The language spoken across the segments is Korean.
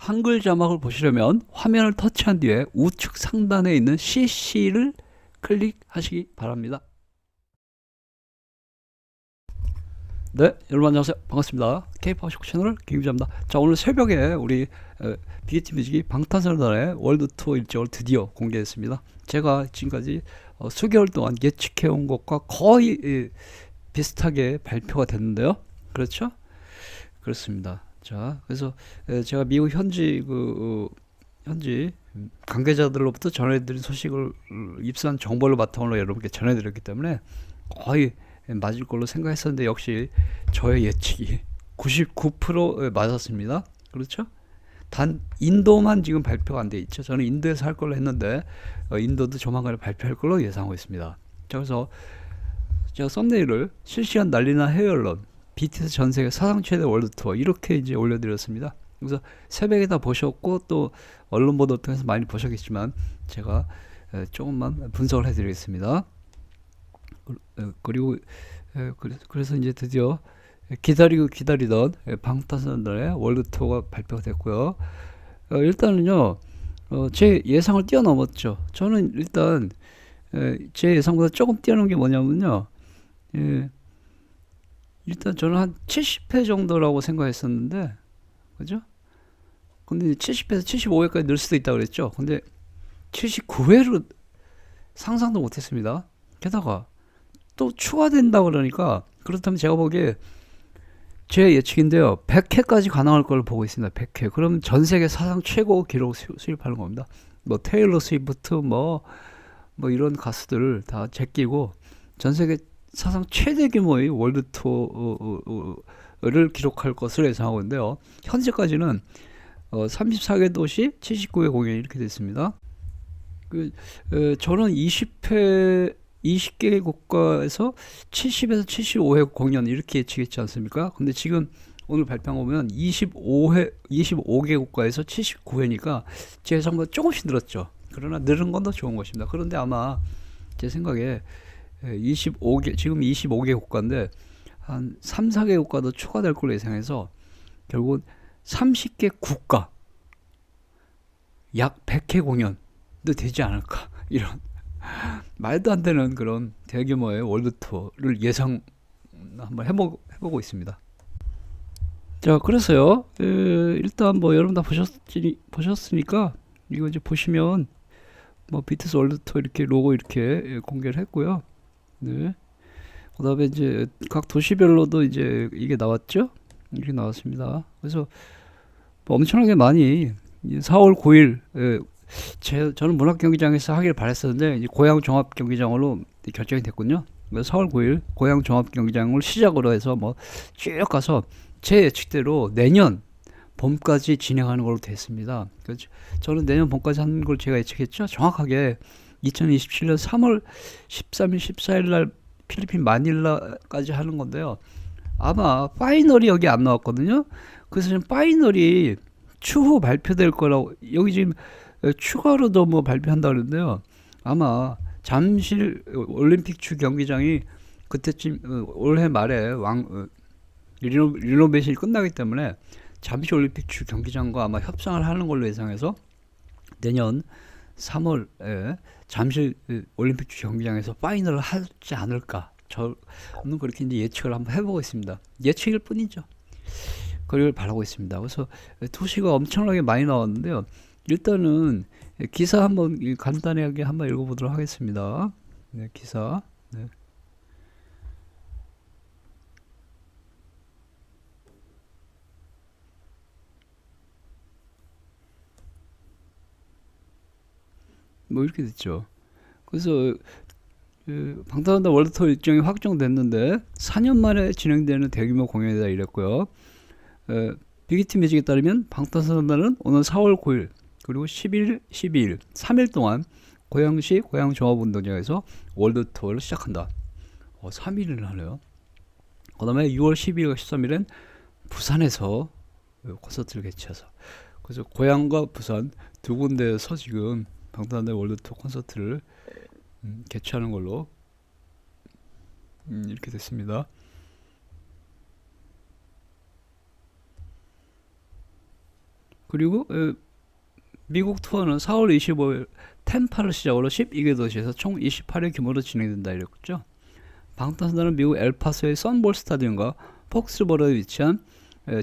한글 자막을 보시려면 화면을 터치한 뒤에 우측 상단에 있는 CC를 클릭하시기 바랍니다. 네, 여러분 안녕하세요. 반갑습니다. K-POP 쇼 채널 김기자입니다. 자, 오늘 새벽에 우리 빅히트 뮤직이 방탄소년단의 월드 투어 일정을 드디어 공개했습니다. 제가 지금까지 수개월 동안 예측해온 것과 거의 비슷하게 발표가 됐는데요. 그렇죠? 그렇습니다. 자, 그래서 제가 미국 현지 관계자들로부터 전해드린 소식을 입수한 정보를 바탕으로 여러분께 전해드렸기 때문에 거의 맞을 걸로 생각했었는데 역시 저의 예측이 99% 맞았습니다. 그렇죠? 단 인도만 지금 발표가 안 돼 있죠. 저는 인도에서 할 걸로 했는데 인도도 조만간에 발표할 걸로 예상하고 있습니다. 자, 그래서 제가 썸네일을 실시간 난리나 해외 언론 BTS 전 세계 사상 최대 월드 투어 이렇게 이제 올려드렸습니다. 그래서 새벽에 다 보셨고 또 언론 보도 통해서 많이 보셨겠지만 제가 조금만 분석을 해드리겠습니다. 그리고 그래서 이제 드디어 기다리던 방탄소년단의 월드 투어가 발표가 됐고요. 일단은요, 제 예상을 뛰어넘었죠. 저는 일단 제 예상보다 조금 뛰어넘은 게 뭐냐면요. 일단 저는 한 70회 정도라고 생각했었는데, 그죠? 근데 70회에서 75회까지 늘 수도 있다고 그랬죠. 근데 79회로 상상도 못했습니다. 게다가 또 추가된다 그러니까 그렇다면 제가 보기에 제 예측인데요. 100회까지 가능할 걸 보고 있습니다. 100회. 그럼 전 세계 사상 최고 기록 수입하는 겁니다. 뭐 테일러 스위프트 뭐 이런 가수들을 다 제끼고 전 세계 사상 최대 규모의 월드 투어를 기록할 것을 예상하고 있는데요. 현재까지는 34개 도시 79회 공연이 이렇게 됐습니다. 저는 20개 국가에서 70에서 75회 공연 이렇게 예측했지 않습니까? 근데 지금 오늘 발표한 거 보면 25개 국가에서 79회니까 제 예상보다 조금씩 늘었죠. 그러나 늘은 건 더 좋은 것입니다. 그런데 아마 제 생각에 25개, 지금 25개 국가인데 한 3, 4개 국가도 추가될 걸로 예상해서 결국은 30개 국가 약 100회 공연도 되지 않을까 이런 말도 안 되는 그런 대규모의 월드 투어를 예상 한번 해보고 있습니다. 자, 그래서요, 일단 뭐 여러분 다 보셨으니까 이거 이제 보시면 뭐 BTS 월드 투어 이렇게 로고 이렇게 공개를 했고요. 네. 그다음에 이제 각 도시별로도 이제 이게 나왔죠? 이렇게 나왔습니다. 그래서 뭐 엄청나게 많이 4월 9일 저는 문학경기장에서 하길 바랬었는데 이제 고양 종합경기장으로 결정이 됐군요. 그래서 4월 9일 고양 종합경기장을 시작으로 해서 뭐 쭉 가서 제 예측대로 내년 봄까지 진행하는 걸로 됐습니다. 그래서 저는 내년 봄까지 하는 걸 제가 예측했죠. 정확하게 2027년 3월 13일, 14일 날 필리핀 마닐라까지 하는 건데요. 아마 파이널이 여기 안 나왔거든요. 그래서 지금 파이널이 추후 발표될 거라고 여기 지금 추가로도 뭐 발표한다 그러는데요. 아마 잠실 올림픽 주 경기장이 그때쯤 올해 말에 리노베이션이 끝나기 때문에 잠실 올림픽 주 경기장과 아마 협상을 하는 걸로 예상해서 내년 3월에 잠실 올림픽 주 경기장에서 파이널을 하지 않을까. 저는 그렇게 이제 예측을 한번 해보고 있습니다. 예측일 뿐이죠. 그걸 바라고 있습니다. 그래서 도시가 엄청나게 많이 나왔는데요. 일단은 기사 한번 간단하게 한번 읽어보도록 하겠습니다. 네, 기사. 네. 뭐 이렇게 됐죠. 그래서 방탄소년단 월드 투어 일정이 확정됐는데 4년 만에 진행되는 대규모 공연이다 이랬고요. 빅히트 뮤직에 따르면 방탄소년단은 오늘 4월 9일 그리고 10일, 12일 3일 동안 고양시 고양종합운동장에서 월드 투어를 시작한다. 3일을 하네요. 그 다음에 6월 12일과 13일엔 부산에서 콘서트를 개최해서 그래서 고양과 부산 두 군데에서 지금 방탄소년단 월드 투어 콘서트를 개최하는 걸로 이렇게 됐습니다. 그리고 미국 투어는 4월 25일 템파를 시작으로 12개 도시에서 총 28회 규모로 진행된다 이랬죠. 방탄소년단은 미국 엘파소의 선볼 스타디움과 폭스버러에 위치한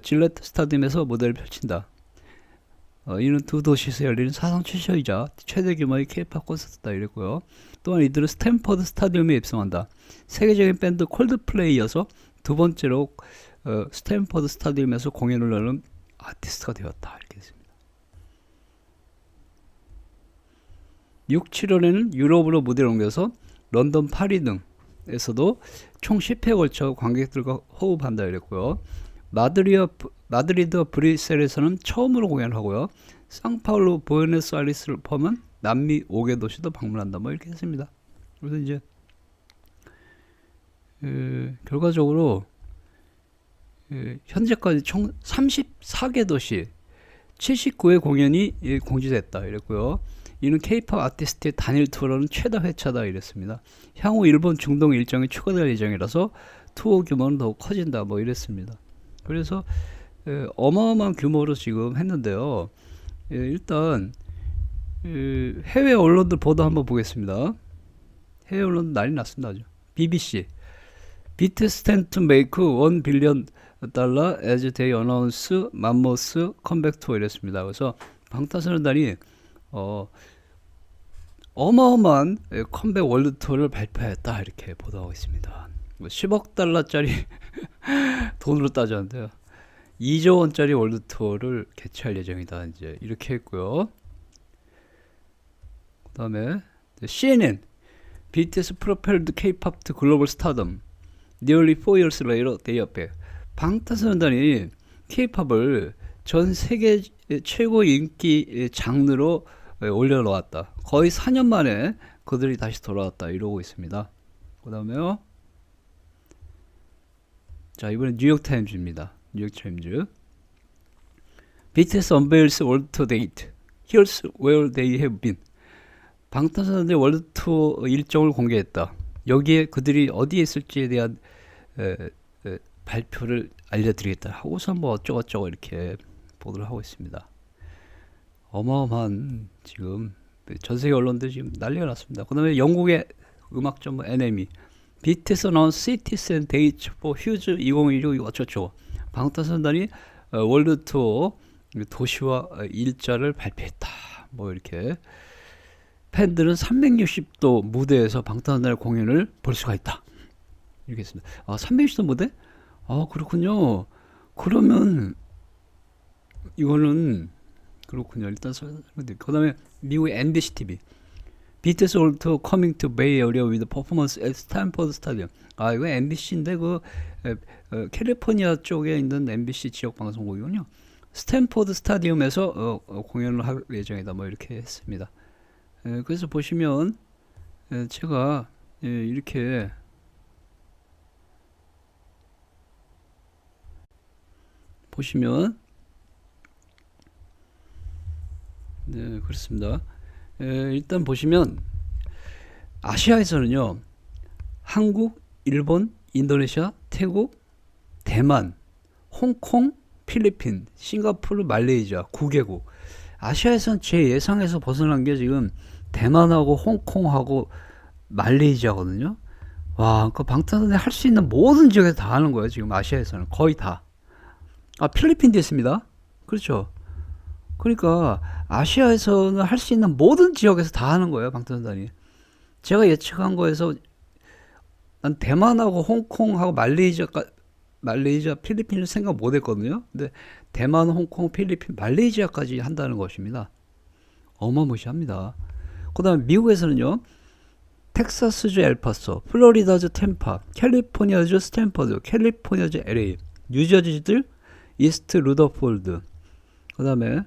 질렛 스타디움에서 무대를 펼친다. 이는 두 도시에서 열리는 사상 최초이자 최대 규모의 K-팝 콘서트다 이랬고요. 또한 이들은 스탠퍼드 스타디움에 입성한다. 세계적인 밴드 콜드플레이에 이어서 두 번째로 스탠퍼드 스타디움에서 공연을 하는 아티스트가 되었다 이렇게 했습니다. 6, 7월에는 유럽으로 무대를 옮겨서 런던, 파리 등에서도 총 10회에 걸쳐 관객들과 호흡한다 이랬고요. 마드리드, 브뤼셀에서는 처음으로 공연을 하고요. 상파울루, 부에노스아이레스를 포함한 남미 5개 도시도 방문한다 뭐 이렇게 했습니다. 그래서 이제 결과적으로 현재까지 총 34개 도시 79회 공연이 공지됐다 이랬고요. 이는 K-팝 아티스트의 단일 투어로는 최다 회차다 이랬습니다. 향후 일본, 중동 일정이 추가될 예정이라서 투어 규모는 더욱 커진다 뭐 이랬습니다. 그래서 어마어마한 규모로 지금 했는데요. 일단 해외 언론들 보도 한번 보겠습니다. 해외 언론 난리 났습니다. 아주. BBC BTS tend to make $1 billion as they announce 맘모스 컴백 투어 이랬습니다. 그래서 방탄소년단이 어마어마한 컴백 월드 투어를 발표했다 이렇게 보도하고 있습니다. 10억 달러짜리 돈으로 따졌는데요. 2조 원짜리 월드 투어를 개최할 예정이다 이제 이렇게 했고요. 그다음에 CNN BTS propelled K-pop to global stardom. Nearly 4 years later, they are back. 방탄소년단이 K-팝을 전 세계 최고 인기 장르로 올려놓았다. 거의 4년 만에 그들이 다시 돌아왔다 이러고 있습니다. 그 다음에요. 자, 이번엔 뉴욕타임즈입니다. 뉴욕타임즈. BTS unveils world tour date. Here's where they have been. 방탄소년단의 월드 투어 일정을 공개했다. 여기에 그들이 어디에 있을지에 대한 발표를 알려드리겠다 하고서 뭐 어쩌고저쩌고 이렇게 보도를 하고 있습니다. 어마어마한 지금 전세계 언론들 지금 난리가 났습니다. 그 다음에 영국의 음악 전문 NME BTS announced cities and dates for huge 2016 어쩌고저쩌고. 방탄소년단이 월드 투어 도시와 일자를 발표했다. 뭐 이렇게 팬들은 360도 무대에서 방탄소년단의 공연을 볼 수가 있다. 이렇게 했습니다. 360도 무대? 그렇군요. 그러면 이거는 그렇군요. 일단 설명드릴게요. 그 다음에 미국의 NBC TV BTS World Tour coming to Bay Area with performance at Stanford Stadium. 이거 MBC인데 캘리포니아 쪽에 있는 MBC 지역 방송국이군요. 스탠포드 스타디움에서 공연을 할 예정이다. 뭐 이렇게 했습니다. 그래서 보시면 제가 이렇게 보시면 네 그렇습니다. 일단 보시면 아시아에서는요 한국, 일본, 인도네시아, 태국, 대만, 홍콩, 필리핀, 싱가포르, 말레이시아 9개국. 아시아에서는 제 예상에서 벗어난 게 지금 대만하고 홍콩하고 말레이시아거든요. 와, 그 방탄소년단이 할 수 있는 모든 지역에서 다 하는 거예요. 지금 아시아에서는 거의 다. 필리핀도 있습니다. 그렇죠. 그러니까 아시아에서는 할 수 있는 모든 지역에서 다 하는 거예요. 방탄소년단이. 제가 예측한 거에서 난 대만하고 홍콩하고 말레이시아, 필리핀을 생각 못 했거든요. 근데 대만, 홍콩, 필리핀, 말레이시아까지 한다는 것입니다. 어마무시합니다. 그 다음에 미국에서는요. 텍사스주 엘파소, 플로리다주 템파, 캘리포니아주 스탠퍼드, 캘리포니아주 LA, 뉴저지주 이스트 루더폴드, 그 다음에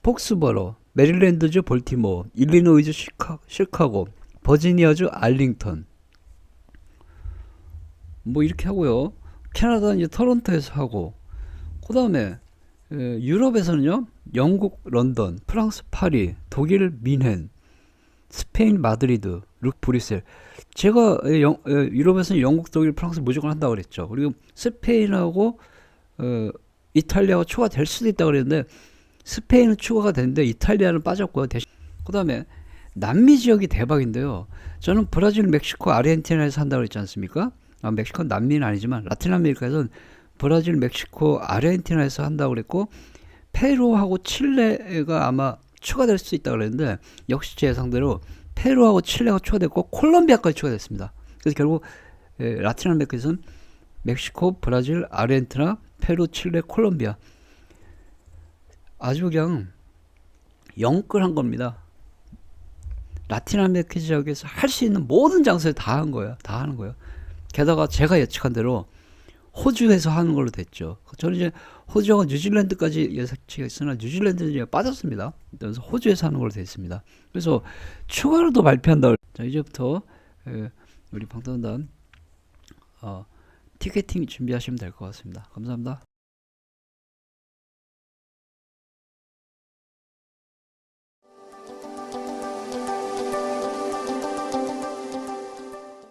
폭스버러, 메릴랜드주 볼티모어, 일리노이주 시카고, 버지니아주 알링턴 뭐 이렇게 하고요. 캐나다는 이제 토론토에서 하고, 그 다음에 유럽에서는요 영국 런던, 프랑스 파리, 독일 뮌헨, 스페인 마드리드, 브뤼셀. 제가 유럽에서는 영국, 독일, 프랑스 무조건 한다고 그랬죠. 그리고 스페인하고 이탈리아가 추가될 수도 있다 그랬는데 스페인은 추가가 됐는데 이탈리아는 빠졌고요. 대신 그다음에 남미 지역이 대박인데요. 저는 브라질, 멕시코, 아르헨티나에서 한다고 했지 않습니까? 멕시코는 남미는 아니지만 라틴 아메리카에서는 브라질, 멕시코, 아르헨티나에서 한다고 그랬고 페루하고 칠레가 아마 추가될 수 있다고 그랬는데 역시 제 예상대로 페루하고 칠레가 추가됐고 콜롬비아까지 추가됐습니다. 그래서 결국 라틴 아메리카에서는 멕시코, 브라질, 아르헨티나, 페루, 칠레, 콜롬비아 아주 그냥 영끌한 겁니다. 라틴 아메리카 지역에서 할 수 있는 모든 장소에 다 한 거예요. 다 하는 거예요. 게다가 제가 예측한 대로 호주에서 하는 걸로 됐죠. 저는 이제 호주하고 뉴질랜드까지 예측치가 있으나 뉴질랜드는 이제 빠졌습니다. 그래서 호주에서 하는 걸로 됐습니다. 그래서 추가로 더 발표한다. 자, 이제부터 우리 방탄단 티켓팅 준비하시면 될 것 같습니다. 감사합니다.